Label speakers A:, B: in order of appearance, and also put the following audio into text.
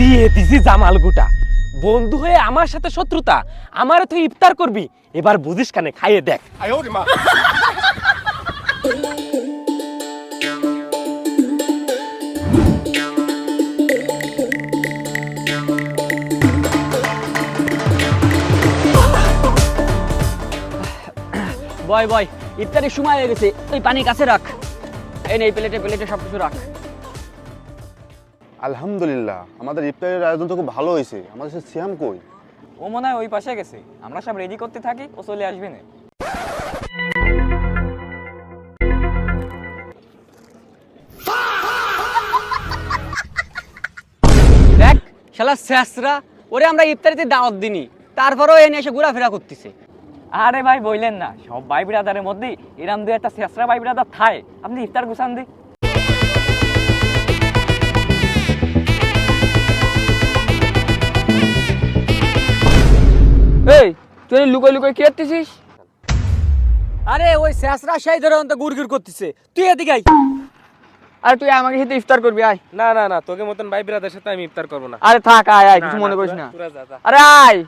A: দিয়ে দিছি জামাল গুটা, বন্ধু হয়ে আমার সাথে শত্রুতা, আমারে তুই ইফতার করবি, এবার বুঝিস কানে, খাইয়ে দেখ।
B: বয় বয়, ইফতারের সময় হয়ে গেছে, তুই পানি কাছে রাখ। এই নে, প্লেটে প্লেটে সবকিছু রাখ।
C: আলহামদুলিল্লাহ, আমাদের ইফতারের আয়োজন তো খুব ভালো হয়েছে। আমাদের সে সিয়াম কই?
D: ও মনে হয় ওই পাশে গেছে, আমরা সব রেডি করতে থাকি, ও চলে আসবে না।
B: দেখ শালা শেষরা, ওরে আমরা ইফতারিতে দাওয়াত দিনি, তারপরেও এনে এসে ঘোরাফেরা করতেছে।
D: আরে ভাই বললেন না, সব ভাই ব্রাদারের মধ্যেই এরাম দুই একটা শেষরা ভাই ব্রাদার থায়, আপনি ইফতার গুছান দি।
B: এই তুই লুকাই লুকাই কি করতেছিস? আরে ওই শেষরা সেই ধরে অন্ত গুড়গুড় করতেছে, তুই এদিকে আয়। আরে তুই আমাকে সাথে ইফতার করবি, আয়।
A: না না না, তোকে মতন ভাই ব্রাদারের সাথে আমি ইফতার করবো না।
B: আরে থাক, আয় আয়, কিছু
A: না,
B: মনে
A: না,
B: করিস না।
A: তোরা যা, যা।
B: আরে আয়।